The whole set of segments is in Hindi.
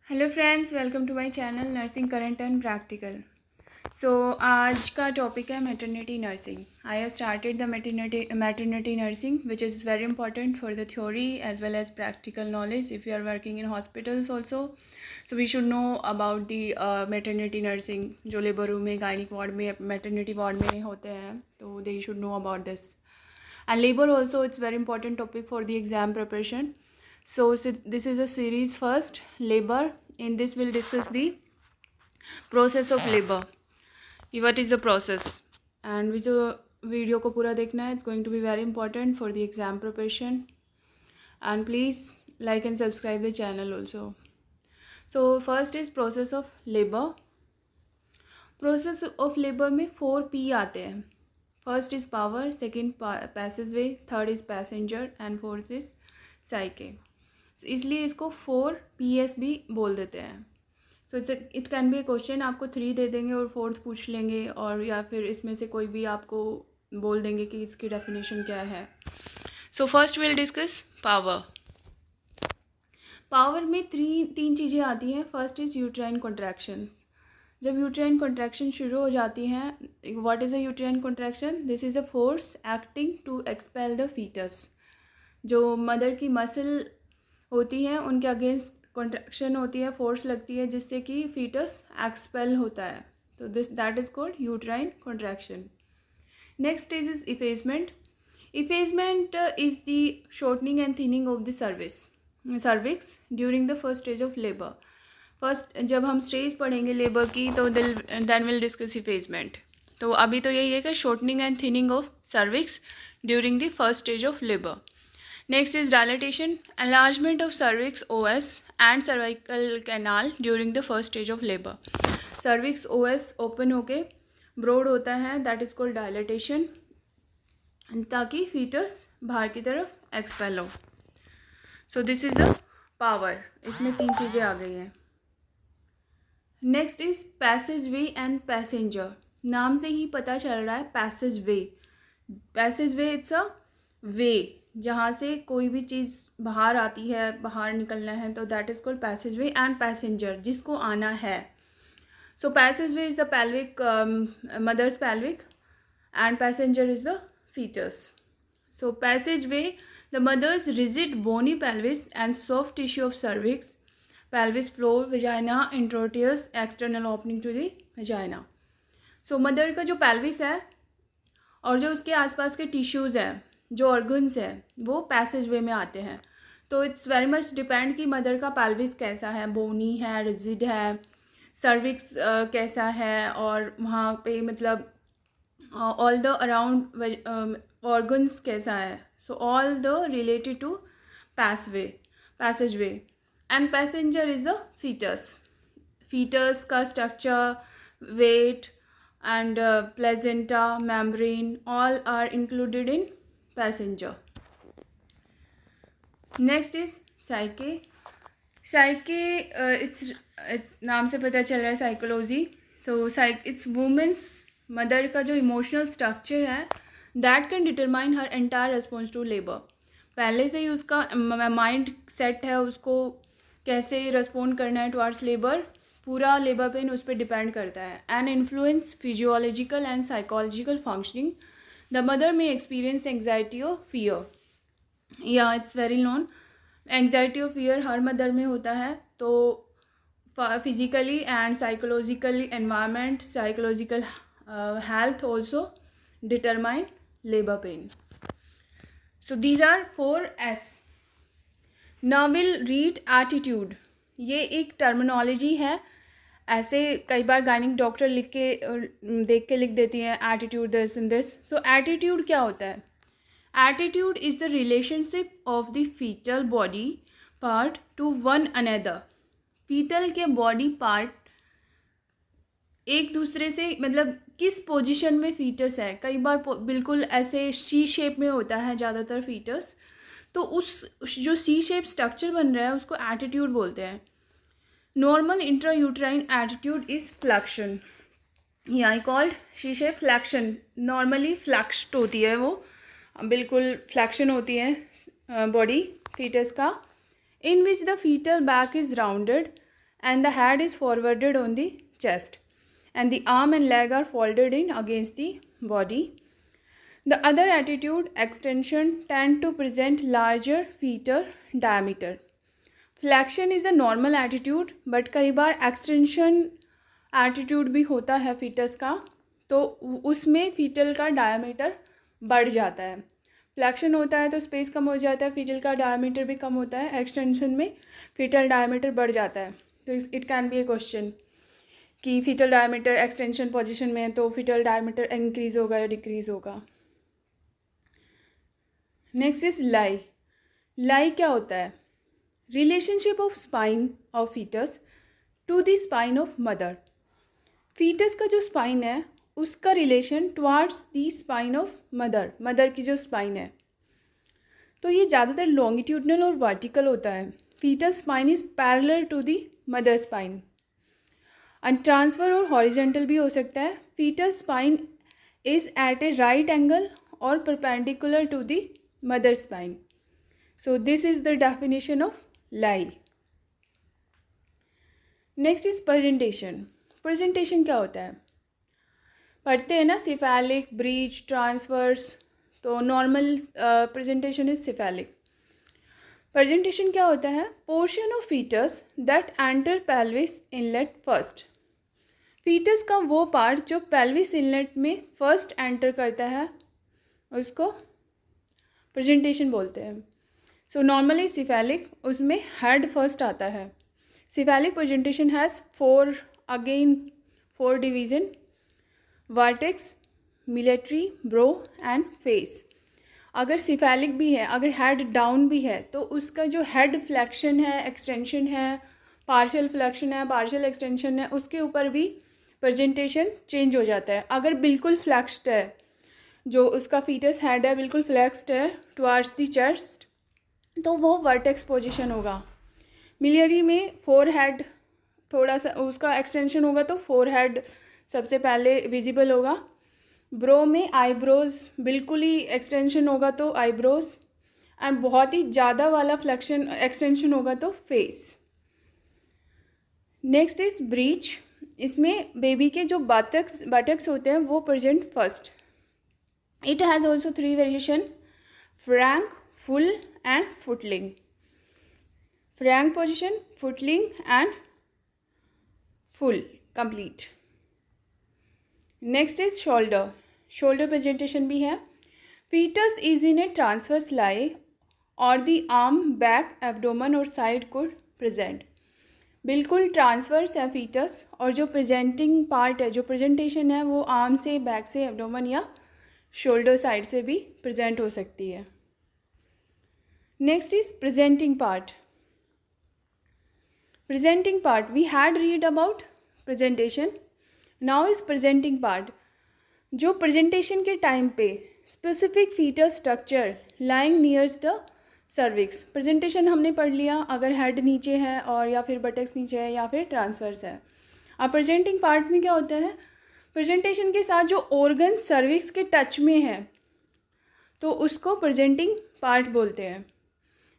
Hello friends, welcome to my channel nursing current and practical. So आज का टॉपिक है maternity nursing. I have started the maternity nursing which is very important for the theory as well as practical knowledge if you are working in hospitals also. So we should know about the maternity nursing जो लेबर रूम में, गायनिक वार्ड में, मैटरनिटी वार्ड में होते हैं, तो they should know about this. And labor also, it's very important topic for the exam preparation. So this is a series first, labor. In this we'll discuss the process of labor. What is the process, and which video को पूरा देखना है. It's going to be very important for the exam preparation. And please like and subscribe the channel also. So first is process of labor. Process of labor में 4P आते हैं. First is power, second passage way, third is passenger and fourth is साइके. इसलिए इसको 4PS भी बोल देते हैं. So it can be A question, आपको 3 दे देंगे और 4th पूछ लेंगे, और या फिर इसमें से कोई भी आपको बोल देंगे कि इसकी डेफिनेशन क्या है. So first will discuss power. Power में तीन चीज़ें आती हैं. First is uterine contractions. जब यूट्राइन कॉन्ट्रैक्शन शुरू हो जाती हैं, what is a uterine contraction? This is a force acting to expel the foetus. जो मदर की मसल होती हैं उनके अगेंस्ट कॉन्ट्रैक्शन होती है, फोर्स लगती है जिससे कि फीटस एक्सपेल होता है. तो that is called uterine contraction. Next stage is effacement. Effacement is the shortening and thinning of the cervix during the first stage of labour. First जब हम स्टेज पढ़ेंगे लेबर की, तो देन विल डिस्कस इफेसमेंट. तो अभी तो यही है कि shortening and thinning of cervix during the first stage of labour. Next is dilatation, enlargement of cervix OS and cervical canal during the first stage of labour. Cervix OS open होके ब्रॉड होता है, दैट इज कॉल्ड डायलेटेशन, ताकि फीटस बाहर की तरफ एक्सपेल हो. सो दिस इज अ पावर. इसमें 3 चीज़ें आ गई हैं. Next is passage way and passenger. नाम से ही पता चल रहा है passage way. Passage way it's a way जहाँ से कोई भी चीज़ बाहर आती है, बाहर निकलना है, तो that is called passage way. And passenger जिसको आना है. So passage way is the pelvic, mother's pelvic, and passenger is the fetus. So passage way, the mother's rigid bony pelvis and soft tissue of cervix, pelvis floor, vagina, introitus, external opening to the vagina. So mother का जो pelvis है और जो उसके आसपास के टिश्यूज़ हैं, जो ऑर्गन्स हैं, वो पैसेज वे में आते हैं. तो इट्स वेरी मच डिपेंड कि मदर का pelvis कैसा है, बोनी है, रिजिड है, सर्विक्स कैसा है, और वहाँ पे मतलब ऑल द अराउंड ऑर्गन्स कैसा है. So all the related to passage way. And passenger is the fetus. Fetus का structure, weight and placenta, membrane, all are included in passenger. Next is psyche. Psyche it's नाम से पता चल रहा है साइकोलॉजी. तो इट्स वुमेन्स, मदर का जो इमोशनल स्ट्रक्चर है, that can determine her entire response to labour. पहले से ही उसका माइंड सेट है, उसको कैसे रिस्पॉन्ड करना है टुवार्ड्स लेबर. पूरा लेबर पेन उस पर डिपेंड करता है. And influence physiological and psychological functioning. The mother में एक्सपीरियंस एंग्जाइटी और फियर. या इट्स वेरी नोन. एंग्जाइटी और फियर हर मदर में होता है. तो physically and psychologically environment, psychological health also determine labor pain. So these are 4S. Now we'll read attitude. ये एक टर्मिनोलॉजी है. ऐसे कई बार गायनिक डॉक्टर देख के लिख देती हैं एटीट्यूड दिस एंड दिस. तो एटीट्यूड क्या होता है? Attitude is the relationship of the foetal body part to one another. Foetal के बॉडी पार्ट एक दूसरे से, मतलब किस पोजीशन में फीटस है. कई बार बिल्कुल ऐसे सी शेप में होता है ज़्यादातर फीटस. तो उस जो सी शेप स्ट्रक्चर बन रहा है उसको एटीट्यूड बोलते हैं. Normal intrauterine attitude is flexion. यहाँ कॉल्ड सी शेप फ्लैक्शन. नॉर्मली फ्लैक्स्ड होती है, वो बिल्कुल फ्लैक्शन होती है बॉडी फीटस का. in which the fetal back is rounded and the head is forwarded on the chest, and the arm and leg are folded in against the body. The other attitude, extension, tend to present larger fetal diameter. Flexion is a normal attitude, but कई बार extension attitude भी होता है fetus का, तो उसमें fetal का diameter बढ़ जाता है. फ्लैक्शन होता है तो स्पेस कम हो जाता है, फीटल का डायमीटर भी कम होता है, एक्सटेंशन में फीटल डायमीटर बढ़ जाता है. तो it can be A question कि फीटल डायमीटर एक्सटेंशन पोजीशन में है तो फीटल डायमीटर इंक्रीज होगा या डिक्रीज होगा. नेक्स्ट इज लाई. लाई क्या होता है? Relationship of spine of foetus to the spine of mother. Foetus का जो स्पाइन है उसका relation towards the spine of mother की जो स्पाइन है, तो ये ज़्यादातर लॉन्गिट्यूडनल और वर्टिकल होता है. Fetus spine is parallel to the mother spine. And transverse और हॉरिजेंटल भी हो सकता है. Fetus spine is at a right angle और perpendicular to the mother spine. So this is the definition of lie. Next is presentation. Presentation क्या होता है? पढ़ते हैं ना, सिफेलिक, ब्रीच, ट्रांसवर्स. तो normal presentation is cephalic. Presentation क्या होता है? Portion of fetus that enter pelvis inlet first. Foetus का वो पार्ट जो पेल्विस इनलेट में फर्स्ट एंटर करता है उसको प्रेजेंटेशन बोलते हैं. सो नॉर्मली सिफेलिक, उसमें हेड फर्स्ट आता है. Cephalic presentation has four division: vertex, military, bro and face. अगर सिफेलिक भी है, अगर हेड डाउन भी है, तो उसका जो हेड फ्लेक्शन है, एक्सटेंशन है, पार्शियल फ्लेक्शन है, पार्शियल एक्सटेंशन है, उसके ऊपर भी प्रेजेंटेशन चेंज हो जाता है. अगर बिल्कुल फ्लेक्स्ड है, जो उसका फीटस हेड है बिल्कुल फ्लेक्स्ड है टुवार्ड्स द चेस्ट, तो वो वर्टेक्स पोजीशन होगा. मिलियरी में फोर हेड थोड़ा सा उसका एक्सटेंशन होगा तो फोर हेड सबसे पहले विजिबल होगा. ब्रो में आईब्रोज बिल्कुल ही एक्सटेंशन होगा तो आईब्रोज, एंड बहुत ही ज़्यादा वाला फ्लेक्शन एक्सटेंशन होगा तो फेस. Next is breech. इसमें बेबी के जो बटक्स होते हैं वो present first. It has also 3 variation: frank, full and footling. Frank position, footling and full complete. Next is shoulder. Shoulder presentation भी है. Fetus is in a transverse lie और द आर्म, बैक, एब्डोमन और साइड कुड प्रेजेंट. बिल्कुल ट्रांसवर्स है फीटस, और जो प्रेजेंटिंग पार्ट है, जो प्रेजेंटेशन है, वो आर्म से, बैक से, एब्डोमन या शोल्डर साइड से भी प्रेजेंट हो सकती है. Next is presenting part. Presenting part, we had read about presentation. Now is presenting part. जो प्रेजेंटेशन के टाइम पे specific foetus structure lying nears the cervix. Presentation हमने पढ़ लिया अगर हेड नीचे है और या फिर बटक्स नीचे है या फिर ट्रांसवर्स है. अब प्रेजेंटिंग पार्ट में क्या होता है? प्रेजेंटेशन के साथ जो ऑर्गन सर्विक्स के टच में है तो उसको प्रेजेंटिंग पार्ट बोलते हैं.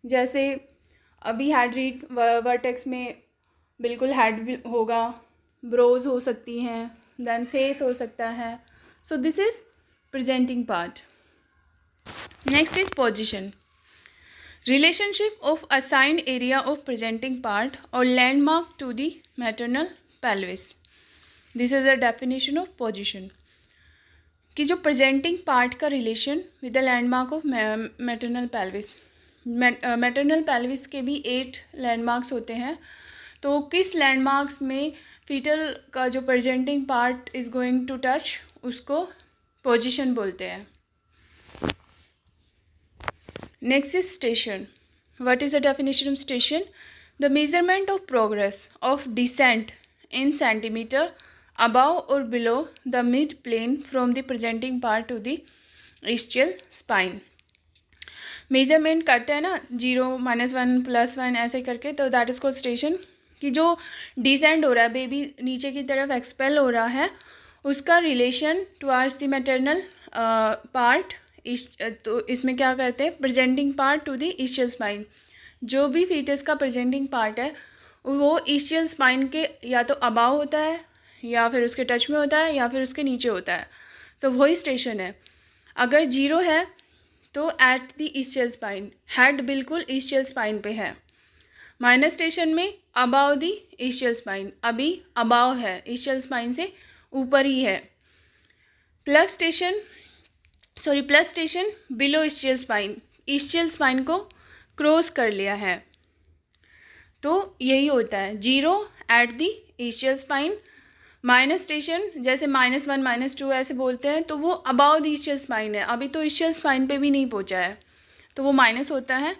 जैसे अभी हेड रीड, वर्टेक्स में बिल्कुल हेड होगा, ब्रोज हो सकती हैं, देन फेस हो सकता है. So this is presenting part. Next is position. Relationship of assigned area of presenting part और landmark to the maternal pelvis. This is the definition of position. कि जो प्रेजेंटिंग पार्ट का relation with the landmark of maternal pelvis. Maternal pelvis के भी 8 लैंडमार्क्स होते हैं. तो किस लैंडमार्क्स में फीटल का जो presenting part is going to touch, उसको पोजीशन बोलते हैं. Next is station. What is the definition of station? The measurement of progress of descent in centimetre above or below the mid plane from the presenting part to the ischial spine. Measurement करते हैं ना 0, -1, +1 ऐसे करके, तो दैट इज़ कॉल्ड स्टेशन. कि जो डिसेंड हो रहा है, बेबी नीचे की तरफ एक्सपेल हो रहा है, उसका relation towards the maternal part. तो इसमें क्या करते हैं? Presenting part two the ischial spine. जो भी फीटस का प्रेजेंटिंग पार्ट है वो ईस्चियल स्पाइन के या तो अबाव होता है, या फिर उसके टच में होता है, या फिर उसके नीचे होता है। तो वही स्टेशन है। अगर 0 है तो at the ischial spine, head बिल्कुल ईस्चियल स्पाइन पे है। माइनस स्टेशन में अबाव द ईस्चियल स्पाइन, अभी अबाव है, ईस्चियल स्पाइन से ऊपर ही है। Plus station below ischial spine, ischial spine को क्रॉस कर लिया है। तो यही होता है 0 at the ischial spine. Minus station जैसे -1 -2 ऐसे बोलते हैं, तो वो अबाव द ईस्चियल स्पाइन है, अभी तो ईस्चियल स्पाइन पे भी नहीं पहुंचा है, तो वो माइनस होता है।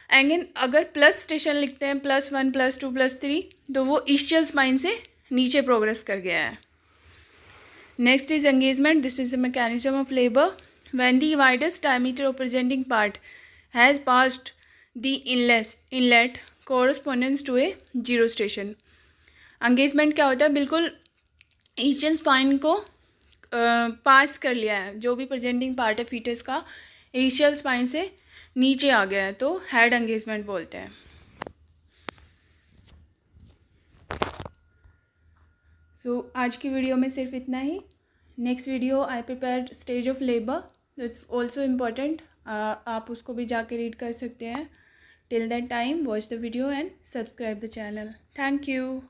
एंड अगर प्लस स्टेशन लिखते हैं +1 +2 +3, तो वो ईस्चियल स्पाइन से नीचे प्रोग्रेस कर गया है। Next is engagement. This is a mechanism of labour when the widest diameter of presenting part has passed the inlet correspondence to a 0 station. Engagement क्या होता है, बिल्कुल ईस्चियल स्पाइन को पास कर लिया है, जो भी प्रेजेंटिंग पार्ट है फीटस का ईस्चियल स्पाइन से नीचे आ गया है, तो हेड एंगेजमेंट बोलते हैं। आज की वीडियो में सिर्फ इतना ही। Next video I prepared stage of labour, it's also important, आप उसको भी जाके रीड कर सकते हैं। Till that time watch the video and subscribe the channel. Thank you.